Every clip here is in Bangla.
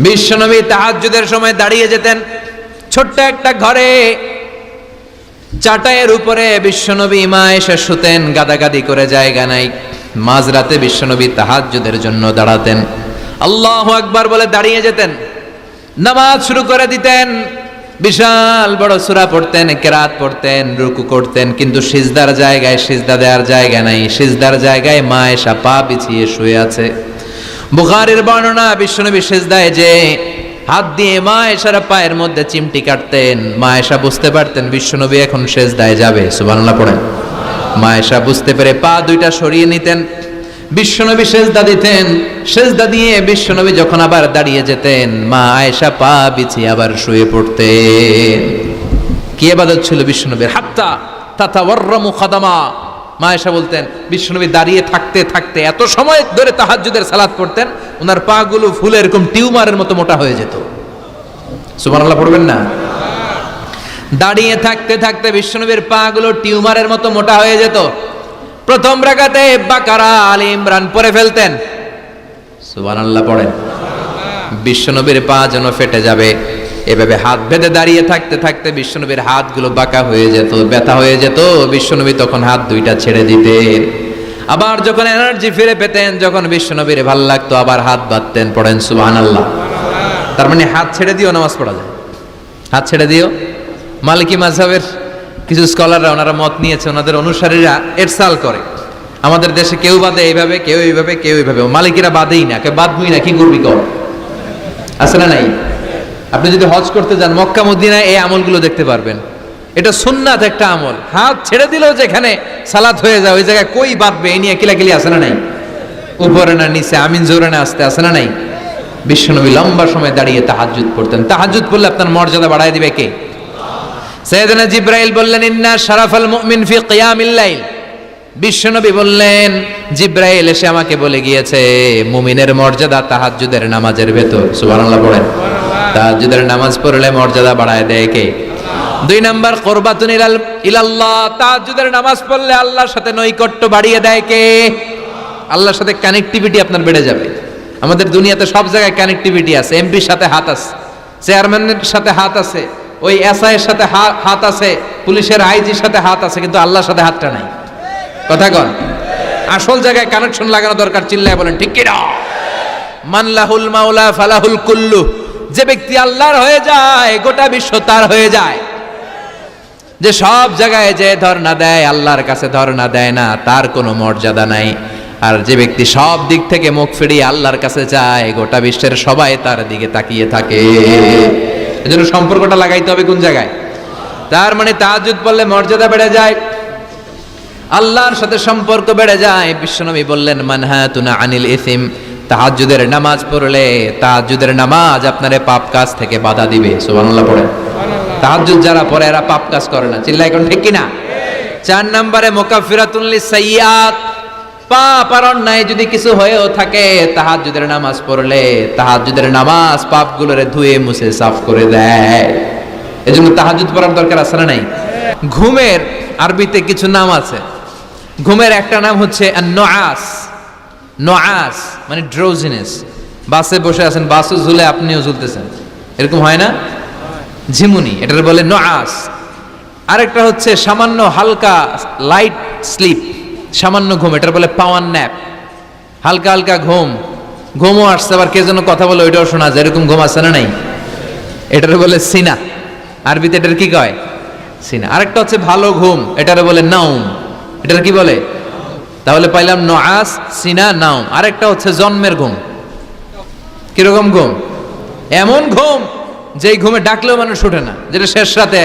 বিশ্বনবী তাহাজ্জুদের সময় দাঁড়িয়ে যেতেন। ছোট্ট একটা ঘরে চাটাইয়ের উপরে বিশ্বনবী মা এসে শুতেন, গাদাগাদি করে জায়গা নাই। মাঝরাতে বিশ্বনবী তাহাজ্জুদের জন্য দাঁড়াতেন, আল্লাহু আকবার বলে দাঁড়িয়ে যেতেন, নামাজ শুরু করে দিতেন। বিশাল বড় সূরা পড়তেন, কেরাত পড়তেন, রুকু করতেন, কিন্তু সিজদার জায়গায় সিজদা দেওয়ার জায়গা নাই। সিজদার জায়গায় মা এসা পা বিছিয়ে শুয়ে আছে। বুখারীর বর্ণনা, বিশ্বনবী সিজদায় যে হাত দিয়ে মা এসার পায়ের মধ্যে চিমটি কাটতেন, মা এসা বুঝতে পারতেন বিশ্বনবী এখন সিজদায় যাবে। সুবহানাল্লাহ পড়েন। মা এসা বুঝতে পেরে পা দুইটা সরিয়ে নিতেন, বিশ্বনবী সিজদা দিতেন। সিজদা দিয়ে বিশ্বনবী যখন আবার দাঁড়িয়ে যেতেন, মা আয়েশা পা বিছিয়ে আবার শুয়ে পড়তেন। কি ইবাদত ছিল বিশ্বনবীর! হাত্তা তাতাওয়াররামু খাদামা। মা আয়েশা বলতেন বিশ্বনবী দাঁড়িয়ে থাকতে থাকতে এত সময় ধরে তাহাজ্জুদের সালাত পড়তেন, ওনার পা গুলো ফুলে এরকম টিউমারের মতো মোটা হয়ে যেত। সুবহানাল্লাহ পড়বেন না? দাঁড়িয়ে থাকতে থাকতে বিশ্বনবীর পা গুলো টিউমারের মতো মোটা হয়ে যেত। প্রথম রাকাতে বাকারা, আলে ইমরান পড়ে ফেলতেন। সুবহানাল্লাহ পড়েন। বিশ্বনবীর পা যেন ফেটে যাবে, এভাবে হাত বেঁধে দাঁড়িয়ে থাকতে থাকতে বিশ্বনবীর হাতগুলো বাঁকা হয়ে যেত, ব্যথা হয়ে যেত। বিশ্বনবী তখন হাত দুইটা ছেড়ে দিতেন। আবার যখন এনার্জি ফিরে পেতেন, যখন বিশ্বনবীর ভাল লাগতো, আবার হাত বাঁধতেন। পড়েন সুবহানাল্লাহ। তার মানে হাত ছেড়ে দিও নামাজ পড়া যায়। হাত ছেড়ে দিও। মালিকি মাযহাবের কিছু স্কলাররা ওনারা মত নিয়েছে, ওনাদের অনুসারীরা এরসাল করে, আমাদের দেশে কেউ বাদে এইভাবে, কেউ এইভাবে, কেউ এইভাবে। মালিকিরা বাদেই না, কেউ বাদবই না, কি করবি কর। আছে না নাই? আপনি যদি হজ করতে যান মক্কা মদিনায়, এই আমলগুলো দেখতে পারবেন। এটা সুন্নাত একটা আমল। হাত ছেড়ে দিলেও যেখানে সালাত হয়ে যায় ওই জায়গায় কই বাঁধবে, এই নিয়ে কিলাকিলি আছে না নাই? উপরে না নিচে, আমিন জোরে না আসতে, আছে না নাই? বিশ্বনবী লম্বা সময় দাঁড়িয়ে তাহাজ্জুদ পড়তেন। তাহাজ্জুদ পড়লে আপনার মর্যাদা বাড়ায় দিবে কে? সাইয়েদনা জিবরাইল বললেন, ইন্না শারাফাল মুমিন ফি কিয়ামিল লাইল। বিশ্বনবী বললেন, জিবরাইল এসে আমাকে বলে গিয়েছে মুমিনের মর্যাদা তাহাজ্জুদের নামাজের ভেতর। সুবহানাল্লাহ পড়েন। তাহাজ্জুদের নামাজ পড়লে মর্যাদা বাড়ায় দেয় কে? দুই নাম্বার, কুরবাতুন ইলাল্লাহ। তাহাজ্জুদের নামাজ পড়লে আল্লাহর সাথে নৈকট্য বাড়িয়ে দেয় কে? আল্লাহর সাথে কানেক্টিভিটি আপনার বেড়ে যাবে। আমাদের দুনিয়াতে সব জায়গায় কানেক্টিভিটি আছে। এমপির সাথে হাত আছে, চেয়ারম্যানের সাথে হাত আছে, ওই এসআই এর সাথে হাত আছে, পুলিশের আইজির সাথে হাত আছে, কিন্তু আল্লাহর সাথে হাতটা নাই। কথা কন। আসল জায়গায় কানেকশন লাগানো দরকার। চিল্লায় বলেন ঠিক কি না? মান লাহুল মাওলা ফালাহুল কুল্লু। যে ব্যক্তি আল্লাহর হয়ে যায়, গোটা বিশ্ব তার হয়ে যায়। যে সব জায়গায় যে ধর্ণা দেয়, আল্লাহর কাছে ধর্ণা দেয় না, তার কোনো মর্যাদা নাই। আর যে ব্যক্তি সব দিক থেকে মুখ ফিরিয়ে আল্লাহর কাছে যায়, গোটা বিশ্বের সবাই তার দিকে তাকিয়ে থাকে। এজন্য সম্পর্কটা লাগাইতে হবে কোন জায়গায়? তার মানে তাহাজ্জুদ পড়লে মর্যাদা বেড়ে যায়, আল্লাহর সাথে সম্পর্ক বেড়ে যায়। বিশ্বনবী বললেন, মানহাতুনা আনিল ইসিম। তাহাজ্জুদের নামাজ পড়লে, তাহাজ্জুদের নামাজ আপনারে পাপ কাজ থেকে বাধা দিবে। সুবহানাল্লাহ পড়েন। তাহাজ্জুদ যারা পড়ে এরা পাপ কাজ করে না। চিল্লায় কোন ঠিক কি না? 4 নম্বরে মুকাফফিরাতুন লিসাইয়্যাত। পাপ আর অন্যায় যদি কিছু হয়েও থাকে, তাহাজ্জুদের নামাজ পড়লে তাহাজ্জুদের নামাজ পাপগুলোরে ধুয়ে মুছে সাফ করে দেয়। এজন্য তাহাজ্জুদ পড়ার দরকার আছে না নাই? ঘুমের আরবিতে কিছু নাম আছে। ঘুমের একটা নাম হচ্ছে আন-নুআস। নুআস মানে ড্রোজিনেস। বাসে বসে আছেন, বাসও ঝুলে আপনিও ঝুলতেছেন, এরকম হয় না? ঝিমুনি, এটার বলে নুআস। আরেকটা হচ্ছে সামান্য হালকা লাইট স্লিপ, সামান্য ঘুম, এটার বলে পাওয়ার ন্যাপ। হালকা হালকা ঘুম, ঘুমও আসছে, আবার কে যেন কথা বলে ওইটাও শোনা যায়, এরকম ঘুম আছে না নাই? এটার বলে সিনা। আরবিতে এটার কি কয়? সিনা। আরেকটা হচ্ছে ভালো ঘুম, এটার বলে নাউম। এটার কি বলে? তাহলে পাইলাম নুআস, সিনা, নাউম। আরেকটা হচ্ছে জন্মের ঘুম। কিরকম ঘুম? এমন ঘুম যেই ঘুমে ডাকলেও মানুষ ওঠে না, যেটা শেষ রাতে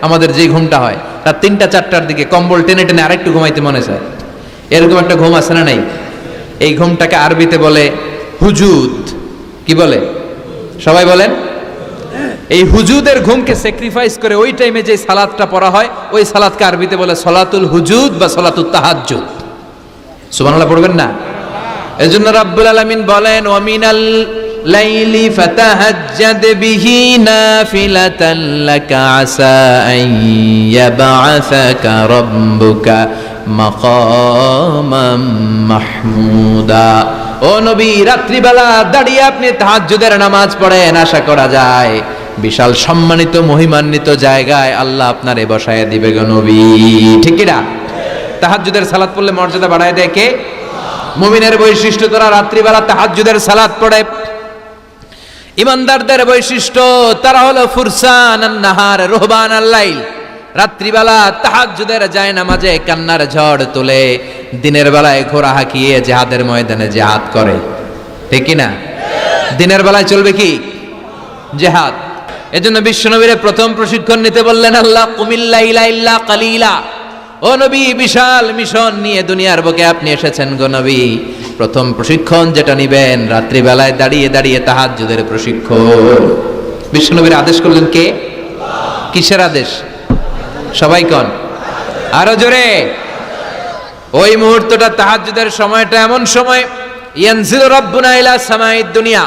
আমাদের যেই ঘুমটা হয়, রাত 3টা-4টার দিকে কম্বল টেনে টেনে আরেকটু ঘুমাইতে মনে চায়, এরকম একটা ঘুম আছে না নাই? এই ঘুমটাকে আরবিতে বলে হুজুদ। কি বলে? সবাই বলেন। এই হুজুদের ঘুমকে স্যাক্রিফাইস করে ওই টাইমে যে সালাতটা পড়া হয়, ওই সালাতকে আরবিতে বলে সলাতুল হুজুদ বা সলাতুত তাহাজ্জুদ। সুবহানাল্লাহ পড়বেন না? এজন্য রাব্বুল আলামিন বলেন, ওয়া মিনাল লাইলি ফাতাহাজ্জাদ বিহি নাফিলাতান লাকা আসা আন ইয়াবআসাকা রাব্বুকা মাকামাম মাহমুদা। ও নবী, রাত্রিবেলা দাঁড়িয়ে আপনি তাহাজ্জুদের নামাজ পড়েন, আশা করা যায় বিশাল সম্মানিত মহিমান্বিত জায়গায় আল্লাহ আপনারে বসায় দিবে গো নবী। ঠিক কি না? তাহাজ্জুদের সালাত পড়লে মর্যাদা বাড়ায় দেয় কে? মুমিনের বৈশিষ্ট্য, তারা রাত্রিবেলা তাহাজ্জুদের সালাত পড়ে। ইমানদারদের বৈশিষ্ট্য, তারা হলো ফুরসান আন-নাহার রুহবান আল-লাইল। রাত্রিবেলা তাহাজ্জুদের যায় নামাজে কান্নার ঝড় তোলে, দিনের বেলায় ঘোড়া হাঁকিয়ে জিহাদের ময়দানে জিহাদ করে। ঠিক কি না? দিনের বেলায় চলবে কি? জিহাদ। এজন্য বিশ্বনবীর প্রথম প্রশিক্ষণ নিতে বললেন আল্লাহ, কুমিল লাইলা ইল্লা কালিলা। ও নবী, বিশাল মিশন নিয়ে দুনিয়ার বুকে আপনি এসেছেন গো নবী। প্রথম প্রশিক্ষণ যেটা নিবেন, রাত্রিবেলায় দাঁড়িয়ে দাঁড়িয়ে তাহাজ্জুদের প্রশিক্ষণ। বিশ্বনবীর আদেশ করলেন কে? কিসের আদেশ? সবাই কোন? আরো জোরে। ওই মুহূর্তটা তাহাজ্জুদের সময়টা এমন সময়, ইয়ানজিলু রাব্বুনা ইলা সামাইদ দুনিয়া,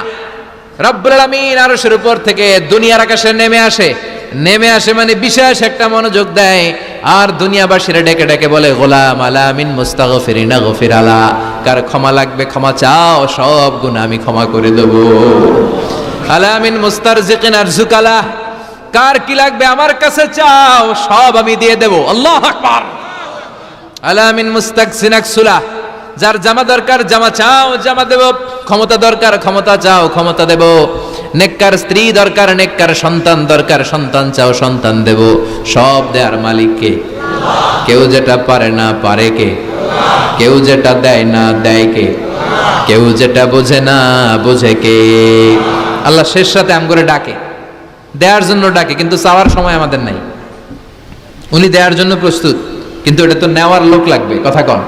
রব্বুল আলামিন আরশের উপর থেকে দুনিয়ার আকাশে নেমে আসে। নেমে আসে মানে বিশেষ একটা মনোযোগ দেয়, আর দুনিয়াবাসীরা ডেকে ডেকে বলে, গোলাম আলা মিন মুস্তাগফিরিনা গফির আলা। কার ক্ষমা লাগবে ক্ষমা চাও, সব গুনাহ আমি ক্ষমা করে দেব। আলা মিন মুস্তারজিকিন আরজুকালা, কার কি লাগবে আমার কাছে চাও, সব আমি দিয়ে দেব। আল্লাহু আকবার। আলা মিন মুস্তাকসিন আকসুলা, যার জামা দরকার জামা চাও, জামা দেব। ক্ষমতা দরকার ক্ষমতা চাও, ক্ষমতা দেব। নেককার স্ত্রী দরকার, নেককার সন্তান দরকার, সন্তান চাও, সন্তান দেব। সব দেয়ার মালিক কে? কেউ যেটা পারে না পারে কে? কেউ যেটা দেয় না দেয় কে? কেউ যেটা বোঝে না বোঝে কে? আল্লাহ শেষ রাতে আম করে ডাকে, দেওয়ার জন্য ডাকে, কিন্তু চাওয়ার সময় আমাদের নাই। উনি দেওয়ার জন্য প্রস্তুত, কিন্তু এটা তো নেওয়ার লোক লাগবে। কথা কন।